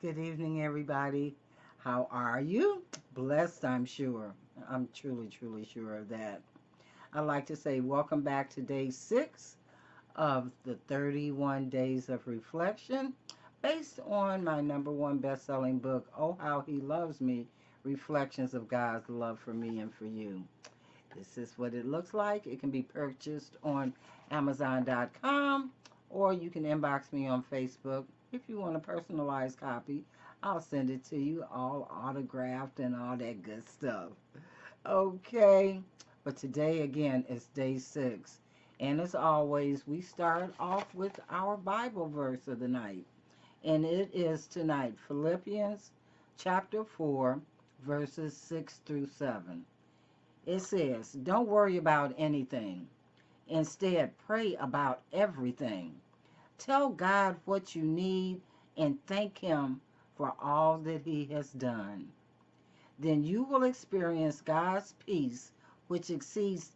Good evening, everybody. How are you? Blessed, I'm sure. I'm truly, truly sure of that. I'd like to say welcome back to day 6 of the 31 Days of Reflection, based on my number one best-selling book, Oh How He Loves Me, Reflections of God's Love for Me and for You. This is what it looks like. It can be purchased on Amazon.com, or you can inbox me on Facebook. If you want a personalized copy, I'll send it to you, all autographed and all that good stuff. Okay, but today again is day 6. And as always, we start off with our Bible verse of the night. And it is tonight Philippians chapter 4, verses 6 through 7. It says, don't worry about anything. Instead, pray about everything. Tell God what you need and thank Him for all that He has done. Then you will experience God's peace, which exceeds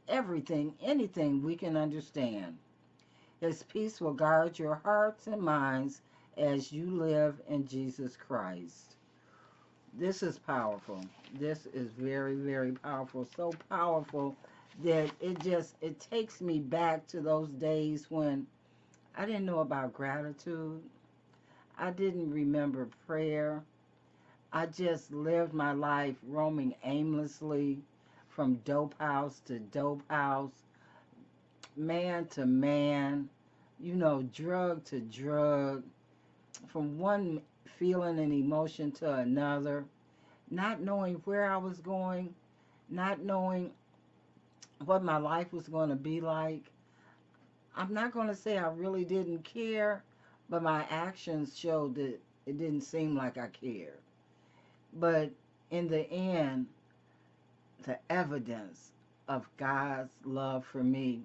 anything we can understand. His peace will guard your hearts and minds as you live in Jesus Christ. This is powerful. This is very, very powerful. So powerful that it takes me back to those days when I didn't know about gratitude. I didn't remember prayer. I just lived my life roaming aimlessly from dope house to dope house, man to man, drug to drug, from one feeling and emotion to another, not knowing where I was going, not knowing what my life was going to be like. I'm not going to say I really didn't care, but my actions showed that it didn't seem like I cared. But in the end, the evidence of God's love for me,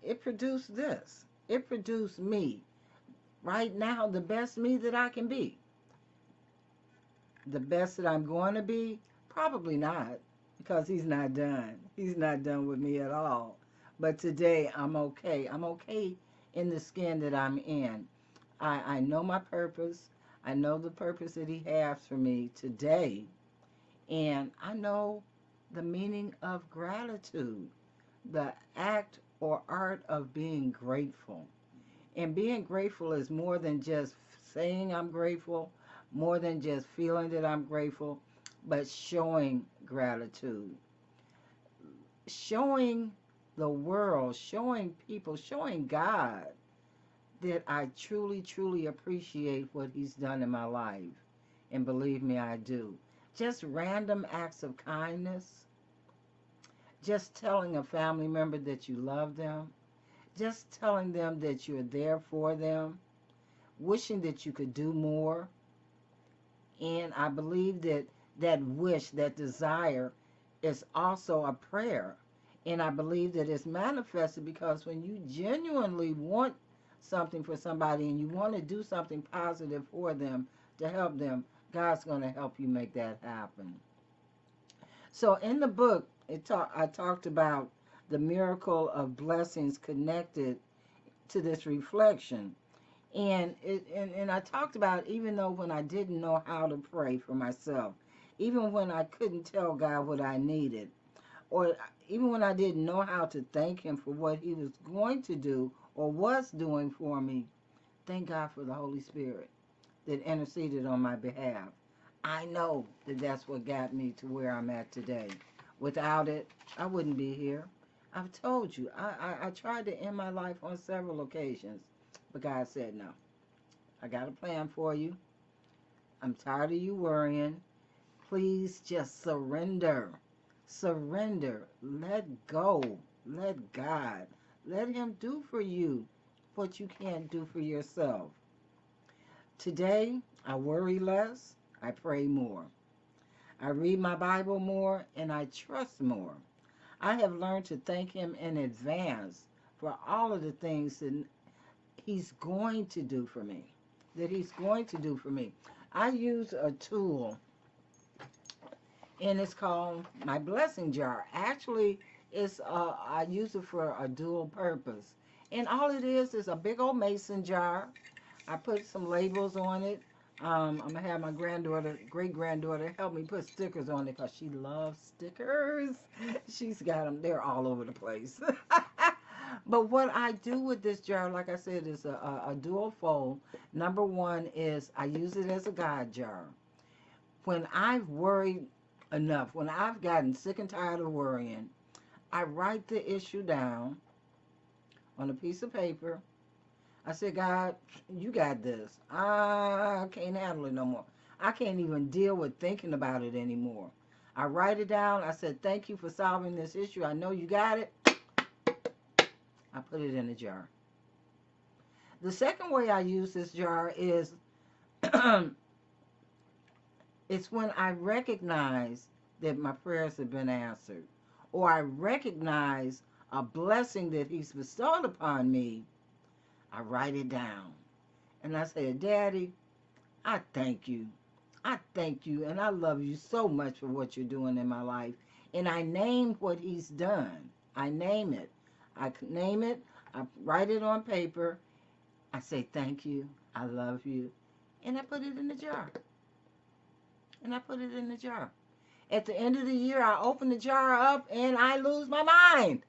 it produced this. It produced me. Right now, the best me that I can be. The best that I'm going to be? Probably not, because He's not done. He's not done with me at all. But today, I'm okay. I'm okay in the skin that I'm in. I know my purpose. I know the purpose that He has for me today. And I know the meaning of gratitude, the act or art of being grateful. And being grateful is more than just saying I'm grateful, more than just feeling that I'm grateful, but showing gratitude. Showing the world, showing people, showing God that I truly, truly appreciate what He's done in my life. And believe me, I do. Just random acts of kindness, just telling a family member that you love them, just telling them that you're there for them, wishing that you could do more. And I believe that that wish, that desire, is also a prayer. And I believe that it's manifested because when you genuinely want something for somebody and you want to do something positive for them to help them, God's going to help you make that happen. So in the book, I talked about the miracle of blessings connected to this reflection. And I talked about, even though when I didn't know how to pray for myself, even when I couldn't tell God what I needed, or even when I didn't know how to thank Him for what He was going to do or was doing for me, thank God for the Holy Spirit that interceded on my behalf. I know that that's what got me to where I'm at today. Without it, I wouldn't be here. I've told you, I tried to end my life on several occasions, but God said no. I got a plan for you. I'm tired of you worrying. Please just surrender. Surrender. Let go. Let God. Let Him do for you what you can't do for yourself. Today, I worry less. I pray more. I read my Bible more and I trust more. I have learned to thank Him in advance for all of the things that He's going to do for me. That He's going to do for me. I use a tool and it's called my blessing jar. Actually, I use it for a dual purpose. And all it is a big old mason jar. I put some labels on it. I'm gonna have my granddaughter, great granddaughter, help me put stickers on it because she loves stickers. She's got them; they're all over the place. But what I do with this jar, like I said, is a dual fold. Number one is I use it as a God jar. When I've worried enough, when I've gotten sick and tired of worrying, I write the issue down on a piece of paper. I said, God, you got this. I can't handle it no more. I can't even deal with thinking about it anymore. I write it down. I said, thank you for solving this issue. I know you got it. I put it in a jar. The second way I use this jar is it's when I recognize that my prayers have been answered, or I recognize a blessing that He's bestowed upon me. I write it down. And I say, Daddy, I thank you. I thank you and I love you so much for what you're doing in my life. And I name what He's done. I name it. I name it. I write it on paper. I say thank you. I love you. And I put it in the jar. And I put it in the jar. At the end of the year, I open the jar up and I lose my mind.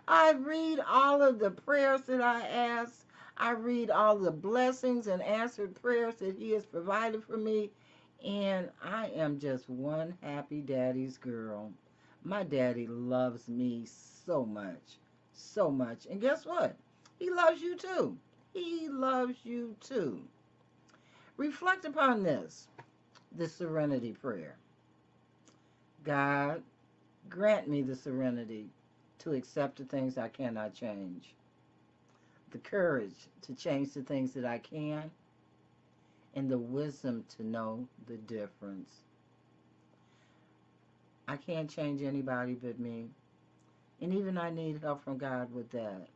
I read all of the prayers that I asked. I read all the blessings and answered prayers that He has provided for me. And I am just one happy daddy's girl. My daddy loves me so much. So much. And guess what? He loves you too. He loves you too. Reflect upon this, the serenity prayer. God, grant me the serenity to accept the things I cannot change, the courage to change the things that I can, and the wisdom to know the difference. I can't change anybody but me, and even I need help from God with that.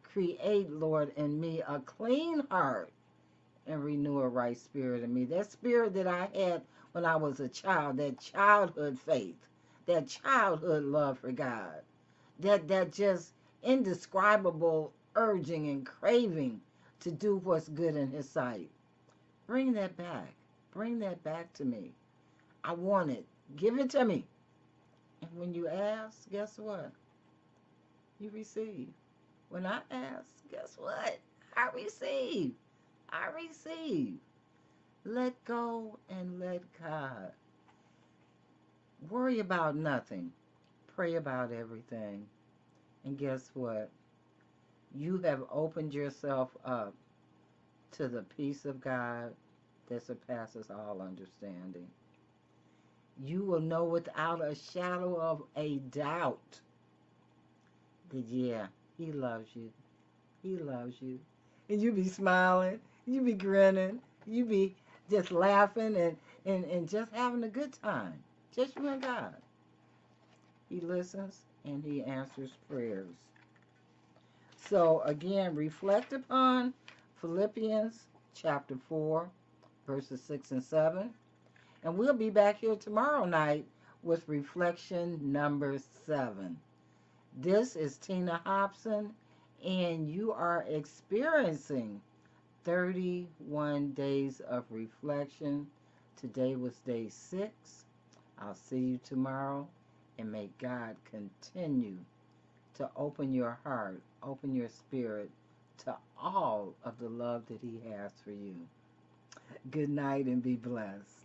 Create, Lord, in me a clean heart and renew a right spirit in me. That spirit that I had when I was a child, that childhood faith, that childhood love for God, that just indescribable urging and craving to do what's good in His sight. Bring that back. Bring that back to me. I want it. Give it to me. And when you ask, guess what? You receive. When I ask, guess what? I receive. I receive. Let go and let God. Worry about nothing. Pray about everything. And guess what? You have opened yourself up to the peace of God that surpasses all understanding. You will know without a shadow of a doubt that, yeah, He loves you. He loves you. And you be smiling, you be grinning, you be just laughing and just having a good time. Just you and God. He listens and He answers prayers. So again, reflect upon Philippians chapter 4, verses 6 and 7. And we'll be back here tomorrow night with reflection number 7. This is Tina Hobson, and you are experiencing 31 days of reflection. Today was day 6. I'll see you tomorrow, and may God continue to open your heart, open your spirit to all of the love that He has for you. Good night and be blessed.